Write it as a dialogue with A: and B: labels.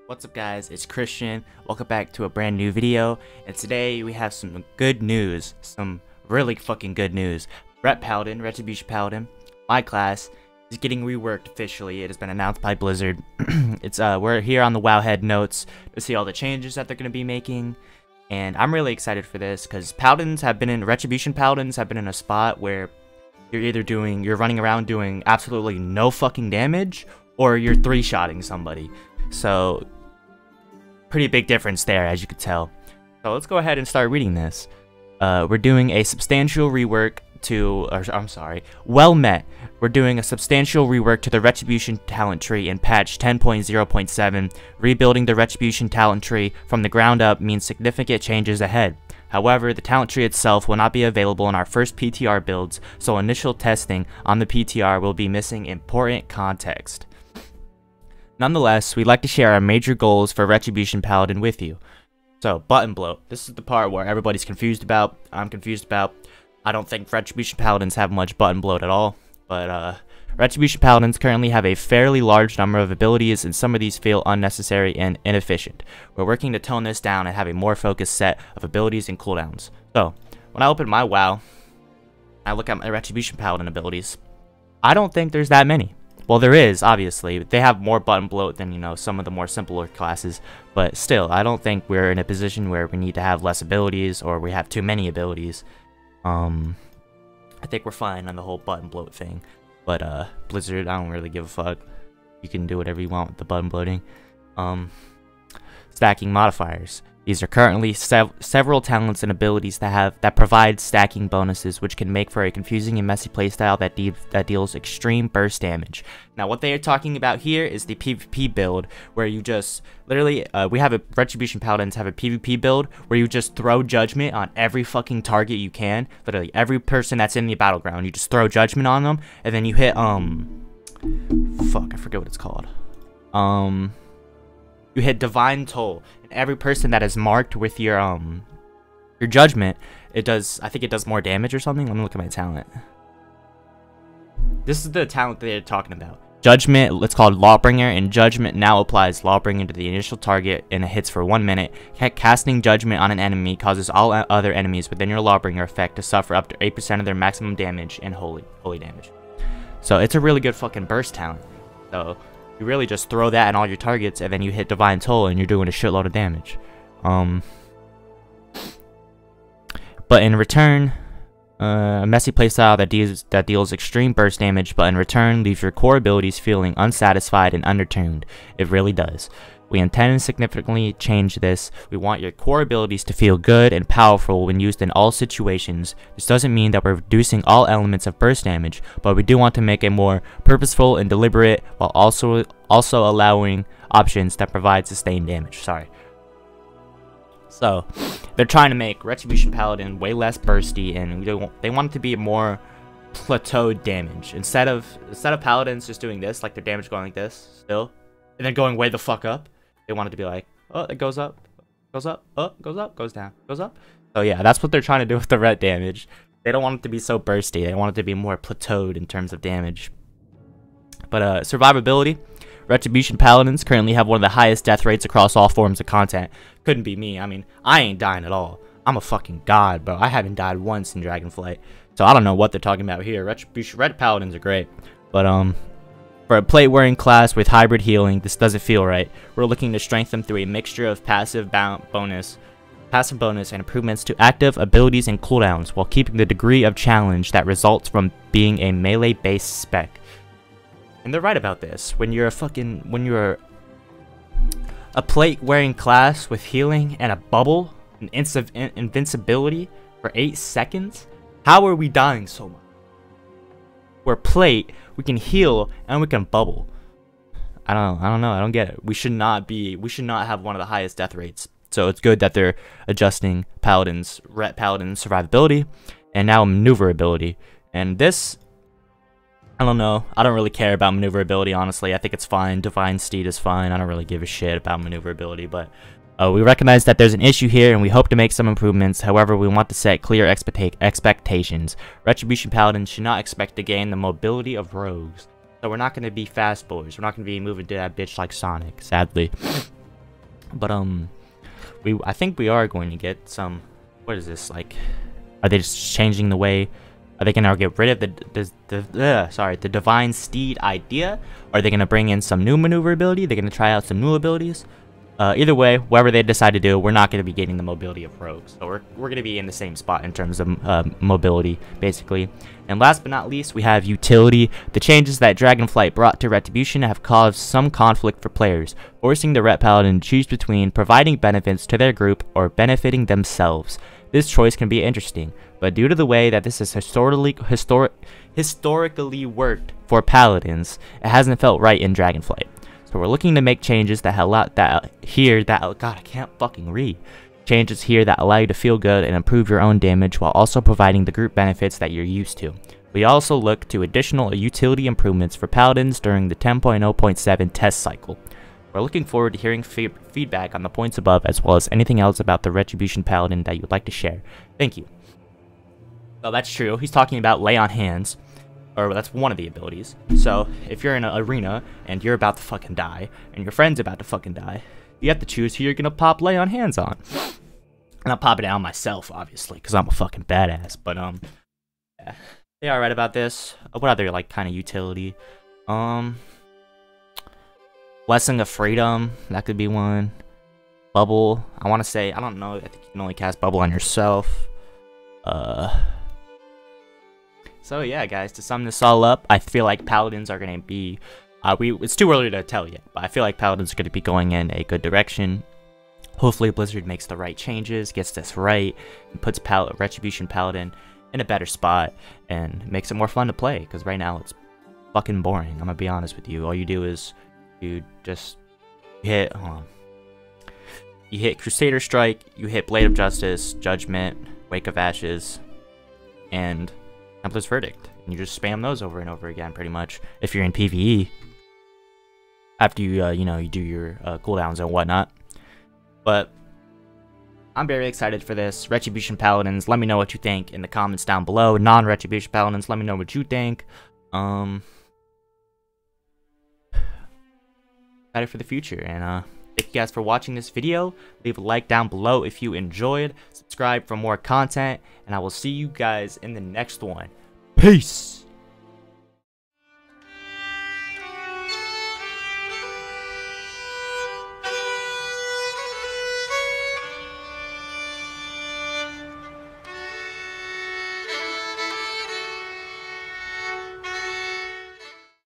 A: What's up guys, it's Christian. Welcome back to a brand new video, and today we have some good news, some really fucking good news. Ret Paladin, Retribution Paladin, my class, is getting reworked officially. It has been announced by Blizzard. We're here on the Wowhead notes to see all the changes that they're going to be making, and I'm really excited for this because Retribution Paladins have been in a spot where you're running around doing absolutely no fucking damage, or you're three-shotting somebody. So pretty big difference there, as you could tell. So let's go ahead and start reading this. We're doing a substantial rework to, well met. We're doing a substantial rework to the Retribution talent tree in patch 10.0.7. Rebuilding the Retribution talent tree from the ground up means significant changes ahead. However, the talent tree itself will not be available in our first PTR builds, so initial testing on the PTR will be missing important context. Nonetheless, we'd like to share our major goals for Retribution Paladin with you. So, button bloat. This is the part where everybody's confused about. I'm confused about. I don't think Retribution Paladins have much button bloat at all. But, Retribution Paladins currently have a fairly large number of abilities, and some of these feel unnecessary and inefficient. We're working to tone this down and have a more focused set of abilities and cooldowns. So, when I open my WoW, I look at my Retribution Paladin abilities. I don't think there's that many. Well, there is, obviously. They have more button bloat than, some of the more simpler classes. But still, I don't think we're in a position where we need to have less abilities or we have too many abilities. I think we're fine on the whole button bloat thing. But, Blizzard, I don't really give a fuck. You can do whatever you want with the button bloating. Stacking modifiers. These are currently several talents and abilities that provide stacking bonuses, which can make for a confusing and messy playstyle that deals extreme burst damage. Now, what they are talking about here is the PvP build, where you just literally Retribution Paladins have a PvP build where you just throw judgment on every fucking target you can. Literally every person that's in the battleground, you just throw judgment on them, and then you hit fuck, I forget what it's called. You hit Divine Toll, and every person that is marked with your judgment, I think it does more damage or something. Let me look at my talent. This is the talent they're talking about. Judgment, it's called Lawbringer, and Judgment now applies Lawbringer to the initial target and it hits for 1 minute. Casting Judgment on an enemy causes all other enemies within your Lawbringer effect to suffer up to 8% of their maximum damage and holy damage. So it's a really good fucking burst talent. So you really just throw that on all your targets, and then you hit Divine Toll, and you're doing a shitload of damage. But in return, a messy playstyle that deals extreme burst damage, but in return leaves your core abilities feeling unsatisfied and undertuned. It really does. We intend to significantly change this. We want your core abilities to feel good and powerful when used in all situations. This doesn't mean that we're reducing all elements of burst damage, but we do want to make it more purposeful and deliberate, while also allowing options that provide sustained damage. So they're trying to make Retribution Paladin way less bursty, and they want it to be more plateaued damage. Instead of Paladins just doing this, like their damage going like this still, and then going way the fuck up, they want it to be like, oh, it goes up, goes up, oh, goes up, goes down, goes up. So yeah, that's what they're trying to do with the ret damage. They don't want it to be so bursty. They want it to be more plateaued in terms of damage. But survivability. Retribution Paladins currently have one of the highest death rates across all forms of content. Couldn't be me. I mean, I ain't dying at all. I'm a fucking god, bro. I haven't died once in Dragonflight. So I don't know what they're talking about here. Ret Paladins are great. But for a plate-wearing class with hybrid healing, this doesn't feel right. We're looking to strengthen them through a mixture of passive bonus, and improvements to active abilities and cooldowns, while keeping the degree of challenge that results from being a melee-based spec. And they're right about this. When you're a plate-wearing class with healing and a bubble, and invincibility for 8 seconds, how are we dying so much? We're plate, we can heal, and we can bubble. I don't know, I don't get it. We should not have one of the highest death rates. So it's good that they're adjusting Ret Paladin's survivability, and now maneuverability. And this, I don't know, I don't really care about maneuverability, honestly. I think it's fine. Divine Steed is fine. I don't really give a shit about maneuverability, but we recognize that there's an issue here, and we hope to make some improvements. However, we want to set clear expectations. Retribution Paladins should not expect to gain the mobility of rogues. So we're not going to be fast boys. We're not going to be moving to that bitch like Sonic, sadly. But I think we are going to get some. What is this like? Are they just changing the way? Are they gonna get rid of the divine steed idea? Are they gonna bring in some new maneuverability? They're gonna try out some new abilities. Either way, whatever they decide to do, we're not going to be getting the mobility of rogues. So we're going to be in the same spot in terms of mobility, basically. And last but not least, we have utility. The changes that Dragonflight brought to Retribution have caused some conflict for players, forcing the Ret Paladin to choose between providing benefits to their group or benefiting themselves. This choice can be interesting, but due to the way that this is historically worked for Paladins, it hasn't felt right in Dragonflight. So we're looking to make changes that God, I can't fucking read. Changes here that allow you to feel good and improve your own damage while also providing the group benefits that you're used to. We also look to additional utility improvements for Paladins during the 10.0.7 test cycle. We're looking forward to hearing feedback on the points above, as well as anything else about the Retribution Paladin that you would like to share. Thank you. Well, that's true. He's talking about Lay on Hands. Or that's one of the abilities. So, if you're in an arena, and you're about to fucking die, and your friend's about to fucking die, you have to choose who you're gonna pop Lay on Hands on. And I'll pop it on myself, obviously, because I'm a fucking badass. But, yeah. They are right about this. What other, like, kind of utility? Blessing of Freedom, that could be one. Bubble, I want to say, I don't know, I think you can only cast Bubble on yourself. So yeah, guys, to sum this all up, I feel like Paladins are going to be, it's too early to tell yet, but I feel like Paladins are going to be going in a good direction. Hopefully Blizzard makes the right changes, gets this right, and puts Retribution Paladin in a better spot, and makes it more fun to play, because right now it's fucking boring, I'm going to be honest with you. All you do is, you hit Crusader Strike, you hit Blade of Justice, Judgment, Wake of Ashes, and Templar's Verdict, and you just spam those over and over again, pretty much, if you're in PvE, after you, you do your cooldowns and whatnot. But I'm very excited for this. Retribution Paladins, let me know what you think in the comments down below. Non-Retribution Paladins, let me know what you think. Excited for the future, and thank you guys for watching this video. Leave a like down below if you enjoyed. Subscribe for more content, and I will see you guys in the next one. Peace!